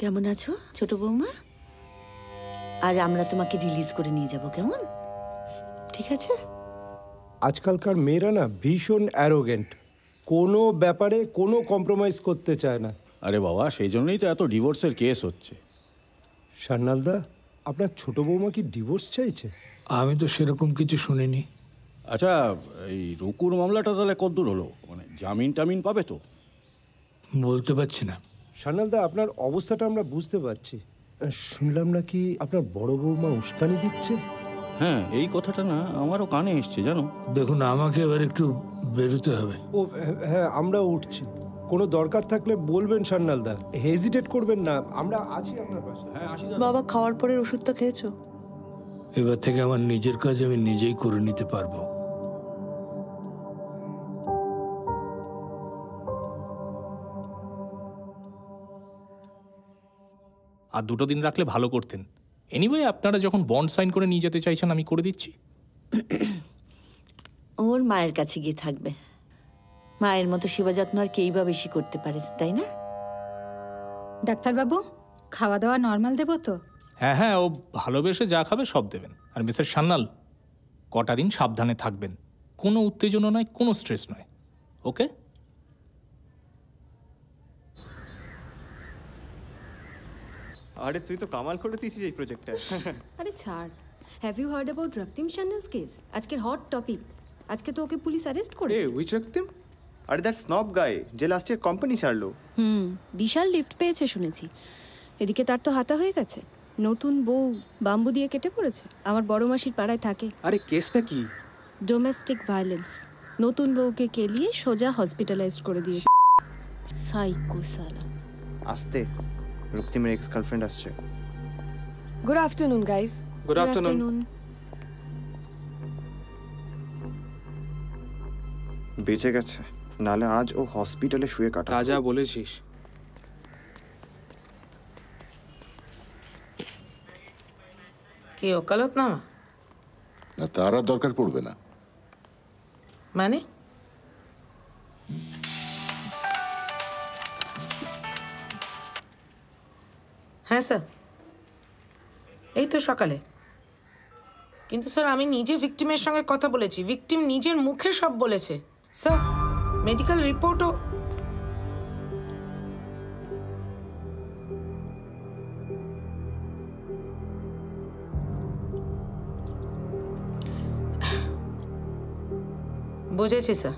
কেমন আছো ছোট বৌমা? আজ আমরা তোমাকে রিলিজ করে নিয়ে যাব, কেমন? ঠিক আছে? আজকালকার মেয়েরা না ভীষণ অ্যারোগেন্ট, কোনো ব্যাপারে কোনো কম্প্রোমাইজ করতে চায় না। আরে বাবা, সেই জন্যই তো এত ডিভোর্সের কেস হচ্ছে। সান্যালদা, আপনার ছোট বৌমা কি ডিভোর্স চাইছে? আমি তো সেরকম কিছু শুনিনি। আচ্ছা, এই রুকুর মামলাটা তাহলে কতদূর হলো? মানে জামিন টামিন পাবে তো? বলতে পারছি না। সান্যালদা, আপনার অবস্থাটা আমরা বুঝতে পারছি। শুনলাম নাকি আপনার বড় বৌমা উস্কানি দিচ্ছে। হ্যাঁ, এই কথাটা না আমারও কানে এসছে, জানো। দেখুন, আমাকে এবার একটু বেরোতে হবে। ও হ্যাঁ, আমরা উঠছি। কোনো দরকার থাকলে বলবেন সান্যালদা, হেজিটেট করবেন না, আমরা আছি আপনার পাশে। হ্যাঁ, আসি। বাবা, খাওয়ার পরের ওষুধটা খেয়েছো? এবার থেকে আমার নিজের কাজ আমি নিজেই করে নিতে পারবো। আর 2 দিন রাখলে ভালো করতেন। এনিওয়ে, আপনারা যখন বন্ড সাইন করে নিয়ে যেতে চাইছেন, আমি করে দিচ্ছি। ওর মায়ের কাছে গিয়ে থাকবে। মায়ের মতো সেবা যত্ন আর কেই বা বেশি করতে পারে, তাই না? ডাক্তারবাবু, খাওয়া দাওয়া নর্মাল দেবো তো? হ্যাঁ হ্যাঁ, ও ভালোবেসে যা খাবে সব দেবেন। আর মিসেস সান্যাল, কটা দিন সাবধানে থাকবেন। কোনো উত্তেজনা নয়, কোনো স্ট্রেস নয়। ওকে? আরে তুই তো কামাল করে দিয়েছিস এই প্রজেক্টটা। আরে ছাড়। Have you heard about Raktim Sanyal's case? আজকের হট টপিক। আজকে তো ওকে পুলিশ অ্যারেস্ট করেছে। উইচ রক্তিম? আরে দ্যাট স্নব গাই যে লাস্ট ইয়ার কোম্পানি ছাড়লো। বিশাল লিফট পেয়েছে শুনেছি। এদিকে তার তো হাতা হয়ে গেছে। নতুন বউ বাম্বু দিয়ে কেটে পড়েছে। আমার বড় মাসির পাড়ায় থাকে। আরে কেসটা কি? Domestic violence. নতুন বউকে কেলিয়ে সোজা হসপিটালাইজড করে দিয়েছে। সাইকো সালা। আস্তে, রক্তিমের এক্স গার্লফ্রেন্ড আসছে। Good afternoon guys. Good afternoon. বেঁচে গেছে, নালে আজ ও হসপিটালে শুয়ে কাটা। যা বলেছিস। কি ওকালতনামা? না, তার আর দরকার পড়বে না। মানে? হ্যাঁ স্যার, এই তো সকালে। কিন্তু স্যার, আমি নিজে ভিকটিমের সঙ্গে কথা বলেছি। ভিকটিম নিজের মুখে সব বলেছে স্যার। মেডিকেল রিপোর্টও। বুঝেছি স্যার।